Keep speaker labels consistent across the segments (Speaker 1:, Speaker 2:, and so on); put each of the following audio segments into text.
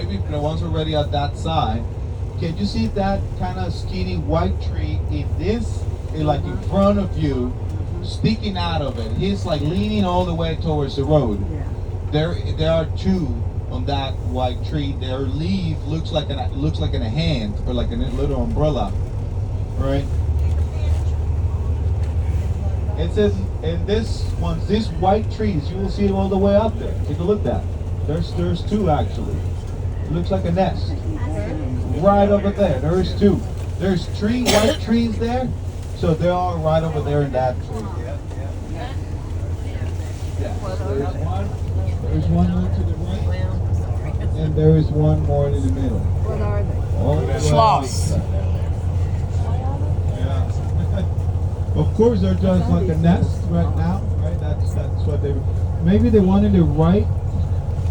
Speaker 1: maybe the ones already at that side. Can you see that kind of skinny white tree in this, like in front of you, sticking out of it? He's like leaning all the way towards the road. There are two on that white tree. Their leaf looks like a hand or like a little umbrella, right? It says in this one, these white trees, you will see it all the way up there. Take a look at that. There's two actually. It looks like a nest. Right over there. There's two. There's three white trees there, so they're all right over there in that tree. Yeah. There's one more to the right, and there is one more in the middle.
Speaker 2: What are they?
Speaker 3: Sloths.
Speaker 1: Yeah. Of course, they're just like a nest right now, right? That's what they. Maybe the one in the right,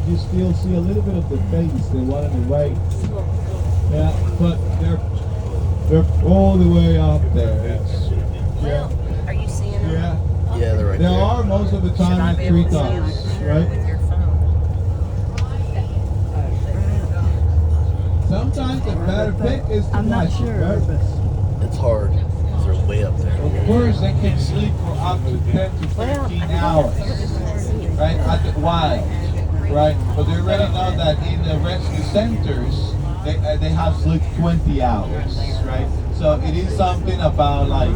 Speaker 1: you still see a little bit of the face. The one on the right. Yeah, but they're all the way up there. Yeah.
Speaker 3: Are you seeing them?
Speaker 1: Yeah.
Speaker 4: Yeah, they're right there.
Speaker 1: There are most of the time in treetops, right?
Speaker 3: With your phone.
Speaker 1: Sometimes the better pick is the
Speaker 2: I'm not
Speaker 1: night,
Speaker 2: sure,
Speaker 1: right?
Speaker 2: but
Speaker 4: It's hard because they're way up there.
Speaker 1: Of course, they can sleep for up to 10 to 15 hours, right? At the wild, right? But they already know that in the rescue centers, they have sleep 20 hours, right? So it is something about like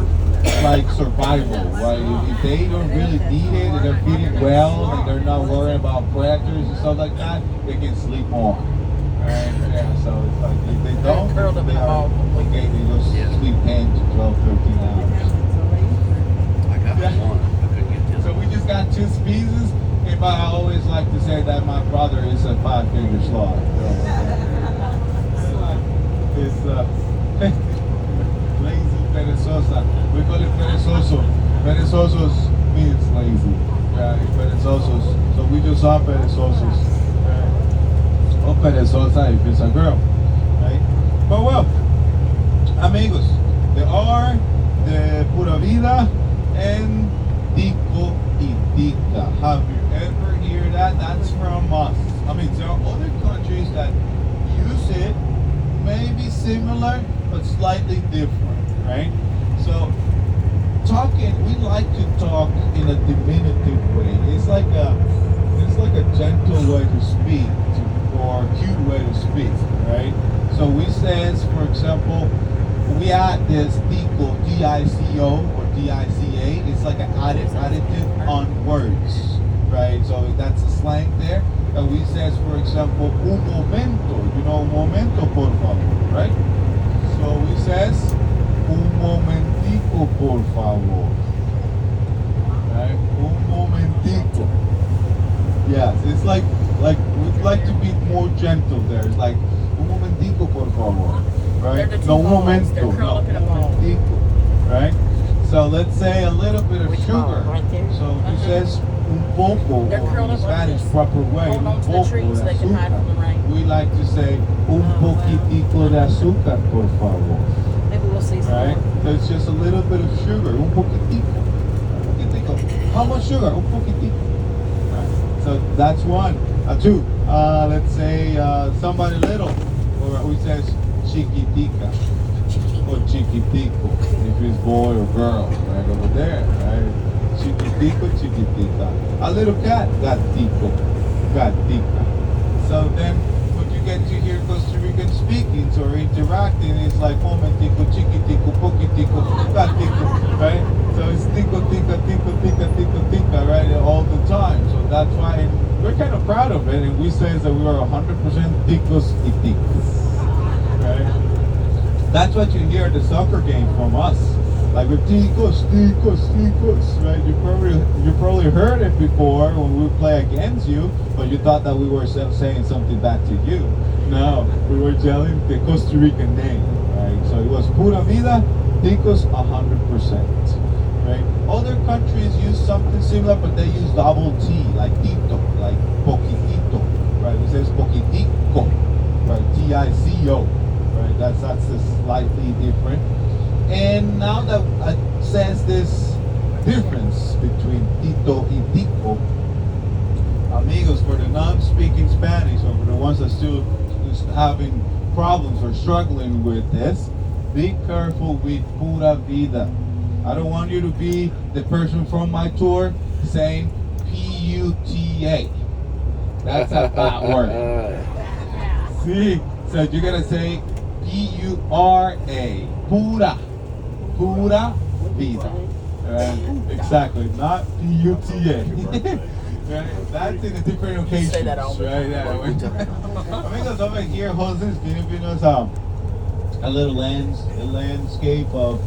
Speaker 1: survival, right? If they don't really need it and they're feeding well and they're not worried about predators and stuff like that, they can sleep more. Right? Yeah, so it's like if they don't,
Speaker 3: curled up in
Speaker 1: they
Speaker 3: a ball.
Speaker 1: are okay, they just sleep 10 to 12, 13 hours.
Speaker 4: I got one. I couldn't get this.
Speaker 1: So we just got two species. If I always like to say that my brother is a 5-finger sloth. It's lazy perezosa. We call it perezoso. Perezosos means lazy. Right? Perezosos. So we just are perezosos. Right? Or perezosa if it's a girl. Right? But well, amigos, there are the Pura Vida and Tico y Tica. Have you ever heard that? That's from us. I mean, there are other countries that use it, maybe similar, but slightly different, right? So, we like to talk in a diminutive way. It's like a gentle way to speak, or a cute way to speak, right? So we says, for example, we add this Tico, D-I-C-O, or D-I-C-A. It's like an additive on words, right? So that's a slang there. And we says, for example, un momento. You know, un momento, por favor, right? So we says, un momentico, por favor. Right? Un momentico. Yes, it's like we'd like to be more gentle there. It's like, un momentico, por favor. Right?
Speaker 3: They're the two
Speaker 1: No
Speaker 3: balls.
Speaker 1: momento.
Speaker 3: They're curled
Speaker 1: No,
Speaker 3: up in a ball.
Speaker 1: momentico. Right? So let's say a little bit of
Speaker 3: Which
Speaker 1: sugar.
Speaker 3: ball? Right there?
Speaker 1: So he says un poco,
Speaker 3: They're
Speaker 1: or
Speaker 3: curled
Speaker 1: in
Speaker 3: up like
Speaker 1: Spanish
Speaker 3: this.
Speaker 1: proper way,
Speaker 3: Hold
Speaker 1: un
Speaker 3: on to the
Speaker 1: poco
Speaker 3: tree so
Speaker 1: de
Speaker 3: they can hide from the
Speaker 1: azúcar.
Speaker 3: rain.
Speaker 1: We like to say un poquitico de azúcar, por favor.
Speaker 3: Maybe we'll see some
Speaker 1: Right?
Speaker 3: more.
Speaker 1: So it's just a little bit of sugar, un poquitico. Un poquitico. How much sugar? Un poquitico. Right? So that's one. Two. Let's say somebody little, or we says chiquitica or chiquitico, if it's boy or girl, right over there, right? Chiquitico, chiquitica. A little cat, gatito, gatica. So then, when you get to hear Costa Rican speaking or interacting, it's like momentico, chiquitico, poquitico, gatico, right? So it's tico, tica, tico, tica, tico, tica, right? All the time. So that's why we're kind of proud of it, and we say that we are 100% ticos y ticos, right? That's what you hear at the soccer game from us. Like with ticos, ticos, ticos, right? You probably heard it before when we play against you, but you thought that we were saying something back to you. No, we were yelling the Costa Rican name, right? So it was Pura Vida, ticos 100%, right? Other countries use something similar, but they use double T, like tito, like poquitito, right? It says poquitico, right? T-I-C-O. Right? That's slightly different. And now that it says this difference between Tito y Tico, amigos, for the non-speaking Spanish, or for the ones that still having problems or struggling with this, be careful with pura vida. I don't want you to be the person from my tour saying PUTA. That's a bad word. See, so you're gonna say PURA, pura vida. Right? Exactly, not PUTA. Right? That's in a different occasion.
Speaker 3: Say that all the
Speaker 1: right? Yeah. Amigos, over here, Jose's giving us a little landscape of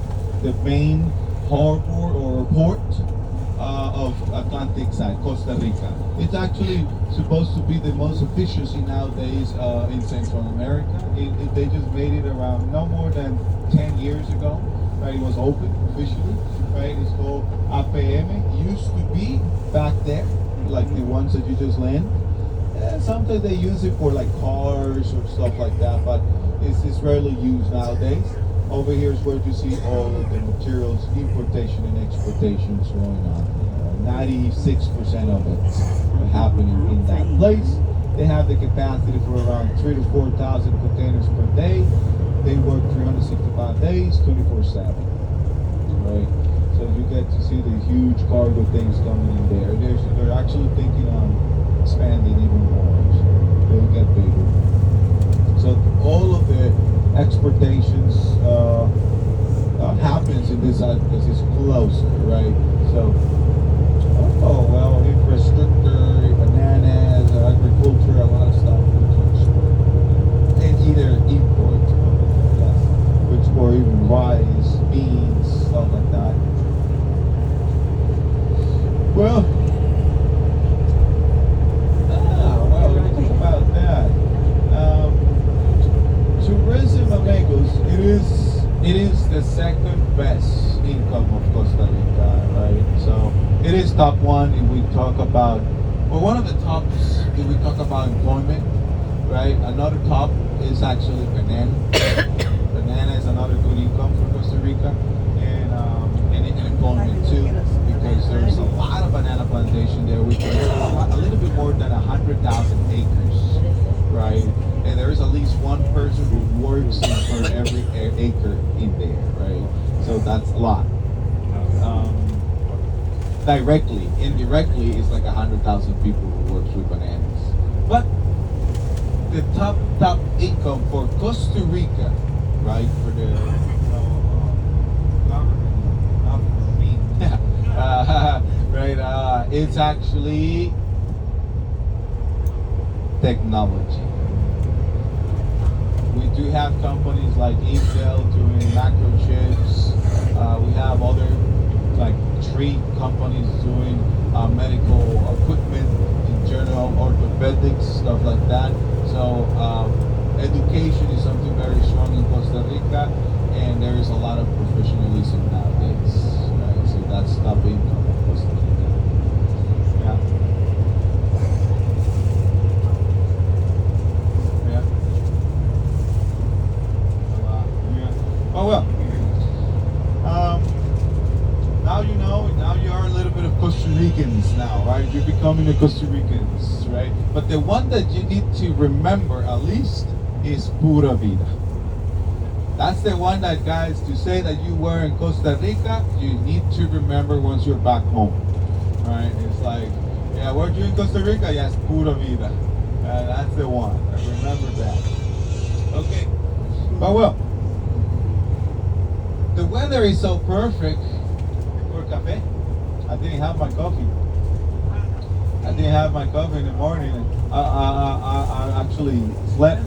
Speaker 1: the main harbor or port of Atlantic side, Costa Rica. It's actually supposed to be the most efficiency nowadays in Central America. They just made it around no more than 10 years ago. Right? It was open officially. Right? It's called APM. It used to be back there, like the ones that you just land. Sometimes they use it for like cars or stuff like that, but it's rarely used nowadays. Over here is where you see all of the materials, importation and exportations going on. 96% of it happening in that place. They have the capacity for around 3,000 to 4,000 containers per day. They work 365 days, 24/7. Right? So you get to see the huge cargo things coming in there. They're actually thinking on expanding even more. So they'll get bigger. So all of the exportations happens in this side because it's closer, right? So, oh well, infrastructure, bananas, agriculture, a lot of stuff and either import, which or even rice, beans, stuff like that. Well, we're gonna talk about that. Tourism, amigos, it is the second best income of Costa Rica, right? So it is top one if we talk about, well, one of the tops if we talk about employment, right? Another top is actually banana. Banana is another good income for Costa Rica, and employment too, because there's a lot of banana plantation there. There's a little bit more than 100,000 acres, right? And there is at least one person who works for every acre in there, right? So that's a lot. Directly, indirectly, it's like 100,000 people who works with bananas. But the top income for Costa Rica, right? For the government, right? It's actually technology. We do have companies like Intel doing microchips. We have other like tree companies doing medical equipment in general, orthopedics, stuff like that. So education is something very strong in Costa Rica, and there is a lot of professionalism nowadays. Right? So that's top income of Costa Rica. Yeah. Oh well. Now you know. Now you are a little bit of Costa Ricans now, right? You're becoming a Costa Ricans, right? But the one that you need to remember at least is pura vida. That's the one that, guys, to say that you were in Costa Rica, you need to remember once you're back home, right? It's like, yeah, were you in Costa Rica? Yes, pura vida. That's the one. Remember that. Okay. But well. The weather is so perfect for cafe. I didn't have my coffee. In the morning. I actually slept.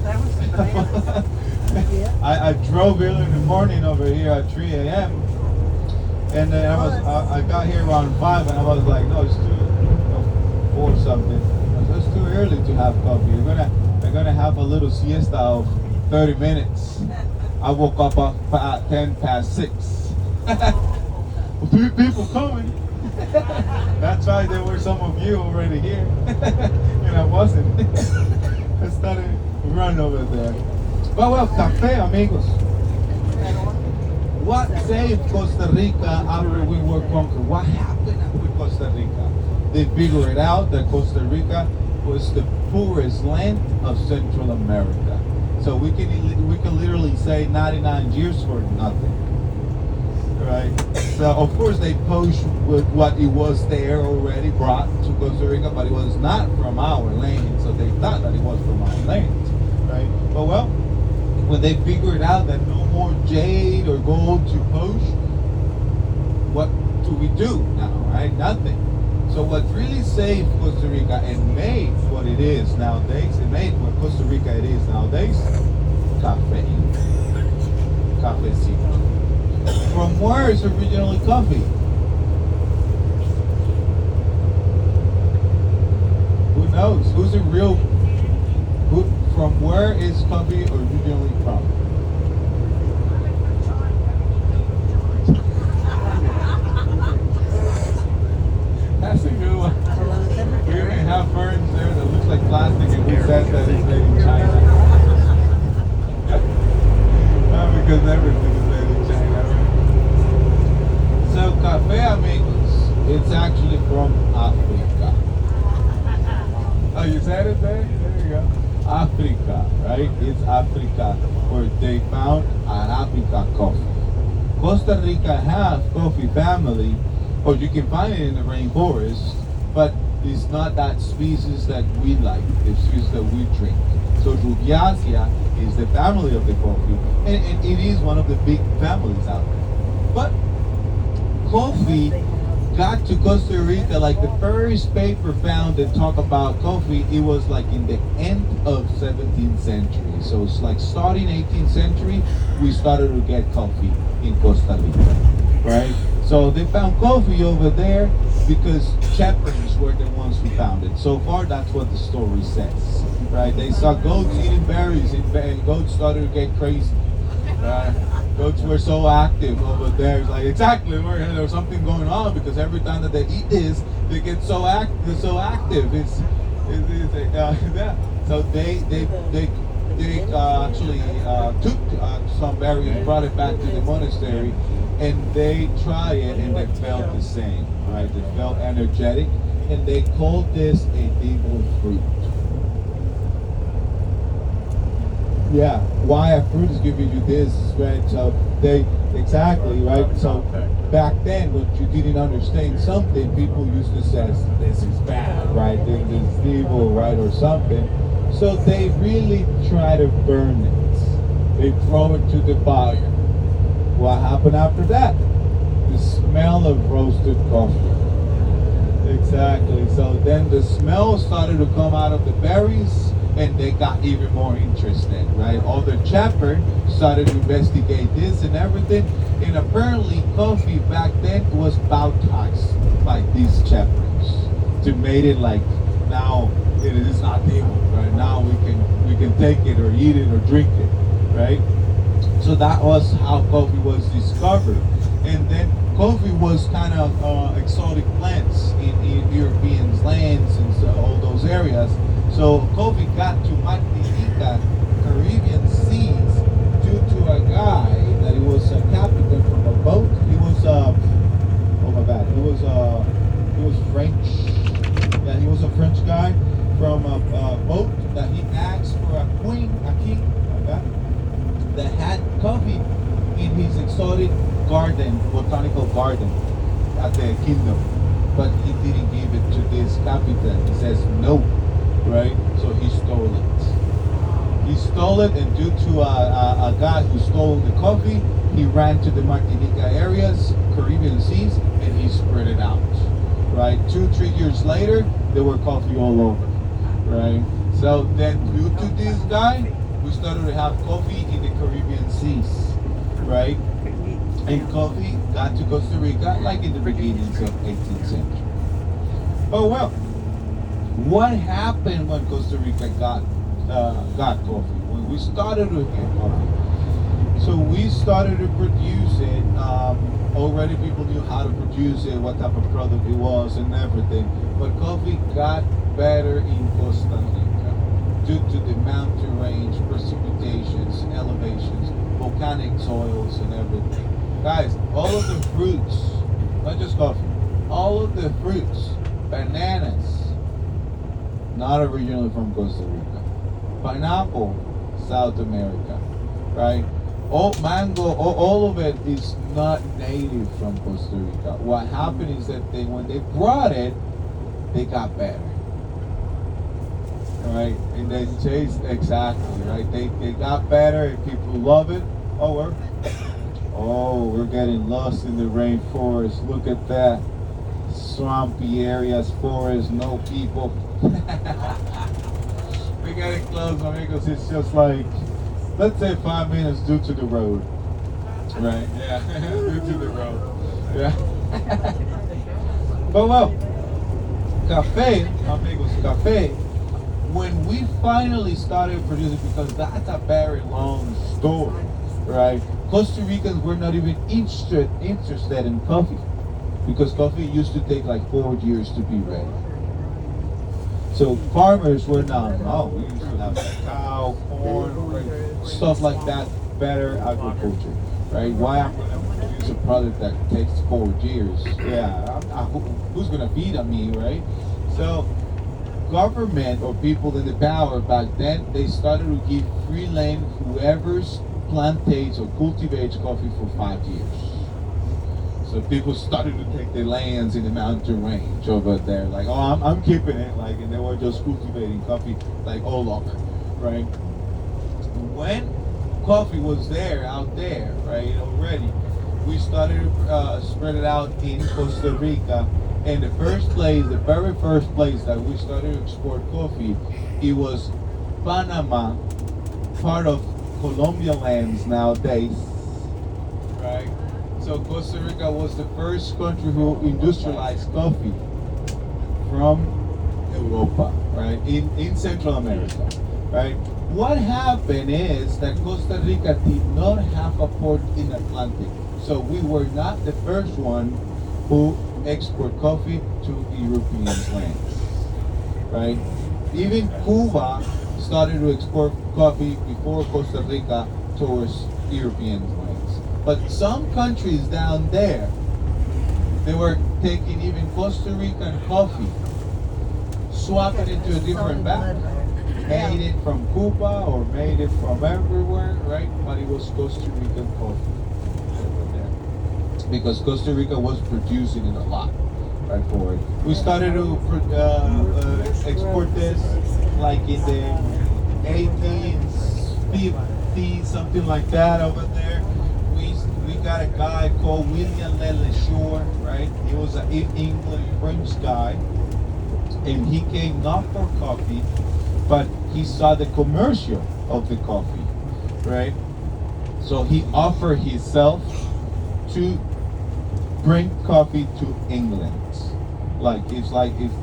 Speaker 1: I drove early in the morning over here at 3 a.m. And then I got here around 5 and I was like, no, it's too, 4 something. It's too early to have coffee. We're gonna have a little siesta of 30 minutes. I woke up at 10 past 6. People coming. That's why there were some of you already here. And I wasn't. I started running over there. But well, café, amigos. What saved Costa Rica after we were conquered? What happened with Costa Rica? They figured out that Costa Rica was the poorest land of Central America. So we can literally say 99 years for nothing, right? So of course they poached with what it was there already brought to Costa Rica, but it was not from our land, so they thought that it was from our land, right? But well, when they figured out that no more jade or gold to poach, what do we do now, right? Nothing. So what really saved Costa Rica and made what it is nowadays, it made what Costa Rica it is nowadays, cafe. Cafecito. From where is originally coffee? Who knows? Who's the real, from where is coffee originally from? That's a good one. We even have ferns there that looks like plastic, and who says that it's made in China? Because everything is made in China. So cafe amigos, it's actually from Africa. Oh, you said it there? There you go. Africa, right? It's Africa where they found Arabica coffee. Costa Rica has coffee family, or you can find it in the rainforest, but it's not that species that we like, the species that we drink. So Rubiaceae is the family of the coffee, and it is one of the big families out there. But coffee got to Costa Rica, like the first paper found that talk about coffee, it was like in the end of 17th century. So it's like starting 18th century, we started to get coffee in Costa Rica, right? So they found coffee over there because shepherds were the ones who found it. So far, that's what the story says, right? They saw goats eating berries, and goats started to get crazy, right? Goats were so active over there. It's like, exactly, there was something going on, because every time that they eat this, they get so active. It's yeah. So they actually took some berries and brought it back to the monastery, and they tried it, and they felt the same, right? They felt energetic, and they called this a devil fruit. Yeah, why a fruit is giving you this, right? So exactly, right? So back then, when you didn't understand something, people used to say, this is bad, right? This is evil, right? Or something. So they really try to burn it. They throw it to the fire. What happened after that? The smell of roasted coffee. Exactly. So then the smell started to come out of the berries, and they got even more interested, right? Other chapter started to investigate this and everything, and apparently coffee back then was baptized by these chapters to make it like, now it is not evil, right? Now we can take it or eat it or drink it, right? So that was how coffee was discovered. And then coffee was kind of exotic plants in European lands and so all those areas. So coffee got to Martinica, Caribbean seas, due to a guy that he was a captain from a boat. He was oh my bad, he was French. Yeah, he was a French guy from a boat that he asked for a king, that had coffee in his exotic garden, botanical garden at the kingdom. But he didn't give it to this captain. He says no. Right? So he stole it. He stole it, and due to a guy who stole the coffee, he ran to the Martinica areas, Caribbean seas, and he spread it out. Right? 2-3 years later, there were coffee all over. Right? So then, due to this guy, we started to have coffee in the Caribbean seas. Right? And coffee got to Costa Rica like in the beginnings of 18th century. Oh well. What happened when Costa Rica got coffee? When we started to get coffee, so we started to produce it. Already people knew how to produce it, what type of product it was, and everything. But coffee got better in Costa Rica due to the mountain range, precipitations, elevations, volcanic soils, and everything. Guys, all of the fruits, not just coffee, all of the fruits, bananas, not originally from Costa Rica. Pineapple, South America, right? All mango, all of it is not native from Costa Rica. What happened is that when they brought it, they got better, right? And they taste exactly, right? They got better, and people love it. We're getting lost in the rainforest. Look at that, swampy areas, forest, no people. We're getting close, amigos. It's just like, let's say 5 minutes due to the road, right? Yeah, due to the road. Yeah. But well, cafe, amigos, cafe. When we finally started producing, because that's a very long story, right? Costa Ricans were not even interested in coffee, because coffee used to take like 4 years to be ready. So farmers were not, we used to have cacao, corn, right? Stuff like that, better agriculture, right? Why I'm going to produce a product that takes 4 years? Yeah, who's going to feed on me, right? So government or people in the power back then, they started to give free land whoever's plantates or cultivates coffee for 5 years. So people started to take their lands in the mountain range over there, like, I'm keeping it, like, and they were just cultivating coffee like all over, right? When coffee was out there, right, already, we started to spread it out in Costa Rica. And the very first place that we started to export coffee, it was Panama, part of Colombia lands nowadays, right? So Costa Rica was the first country who industrialized coffee from Europa, right? In Central America, right? What happened is that Costa Rica did not have a port in Atlantic. So we were not the first one who export coffee to European lands, right? Even Cuba started to export coffee before Costa Rica towards European lands. But some countries down there, they were taking even Costa Rican coffee, swapping it to a different bag, made it from Cuba or made it from everywhere, right? But it was Costa Rican coffee over there, because Costa Rica was producing it a lot, right, for it. We started to export this like in the 1850s, something like that over there. We got a guy called William Leleshore, right? He was an England French guy, and he came not for coffee, but he saw the commercial of the coffee, right? So he offered himself to bring coffee to England. If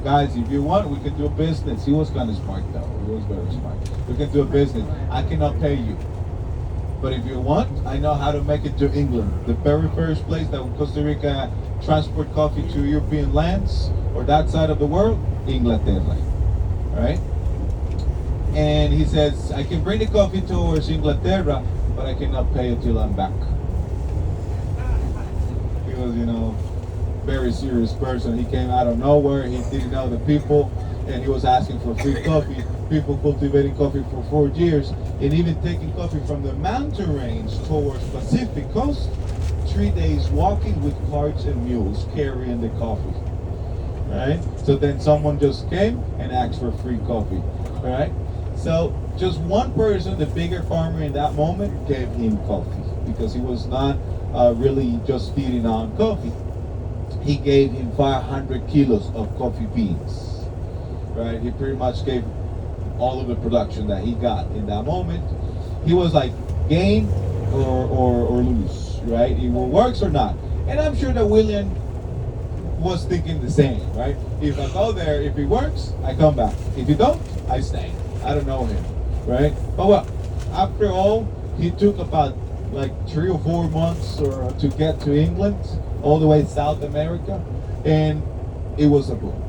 Speaker 1: guys, if you want, we can do a business. He was kind of smart though. He was very smart. We can do a business. I cannot pay you, but if you want, I know how to make it to England. The very first place that Costa Rica transport coffee to European lands or that side of the world, Inglaterra, right? And he says, I can bring the coffee towards Inglaterra, but I cannot pay until I'm back. He was, very serious person. He came out of nowhere. He didn't know the people, and he was asking for free coffee. People cultivating coffee for 4 years, and even taking coffee from the mountain range towards Pacific coast. 3 days walking with carts and mules carrying the coffee. Right? So then someone just came and asked for free coffee. Right? So just one person, the bigger farmer in that moment, gave him coffee because he was not really just feeding on coffee. He gave him 500 kilos of coffee beans, right? He pretty much gave all of the production that he got in that moment. He was like, gain or lose, right? It works or not. And I'm sure that William was thinking the same, right? If I go there, if it works, I come back. If it don't, I stay. I don't know him, right? But well, after all, he took about like 3 or 4 months to get to England, all the way South America, and it was a boom,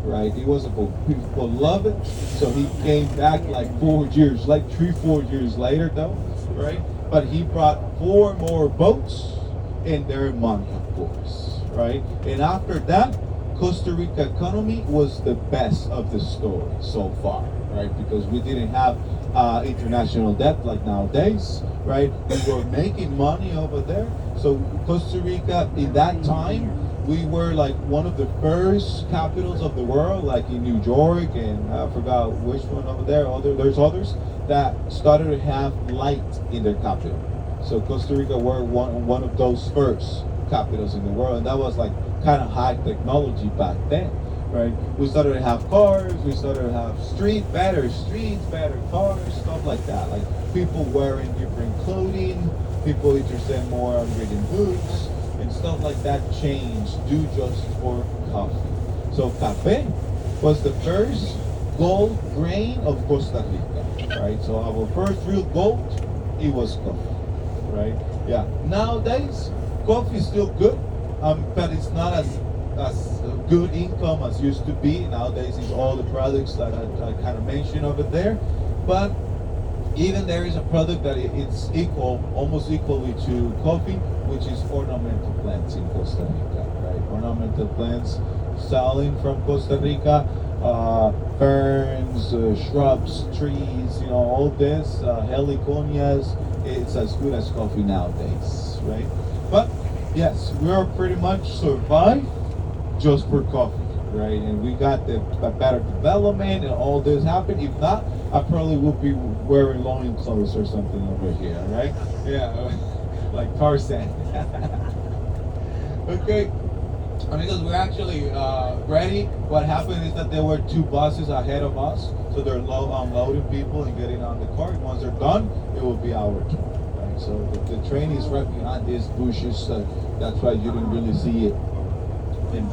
Speaker 1: right? It was a boom. People love it, so he came back like 4 years, like 3-4 years later though, right? But he brought 4 more boats and their money, of course, right? And after that, Costa Rica economy was the best of the story so far, right? Because we didn't have international debt like nowadays, right? We were making money over there. So Costa Rica, in that time, we were like one of the first capitals of the world, like in New York, and I forgot which one over there. There's others that started to have light in their capital. So Costa Rica were one of those first capitals in the world, and that was like kind of high technology back then, right? We started to have cars, we started to have better streets, better cars, stuff like that. Like people wearing different clothing, people interested more on reading books, and stuff like that changed due just for coffee. So cafe was the first gold grain of Costa Rica, right? So our first real gold, it was coffee, right? Yeah. Nowadays, coffee is still good, but it's not as good income as used to be. Nowadays, it's all the products that I kind of mentioned over there, but even there is a product that it's almost equally to coffee, which is ornamental plants in Costa Rica, right? Ornamental plants selling from Costa Rica, ferns, shrubs, trees, all this, heliconias. It's as good as coffee nowadays, right? But yes, we are pretty much survived just for coffee, right? And we got the better development and all this happened. If not, I probably would be wearing loin clothes or something over here, right? Yeah, like Tarzan. Okay, amigos, we're actually ready. What happened is that there were 2 buses ahead of us, so they're unloading people and getting on the car. Once they're done, it will be our turn, right? So the train is right behind these bushes, so that's why you didn't really see it. And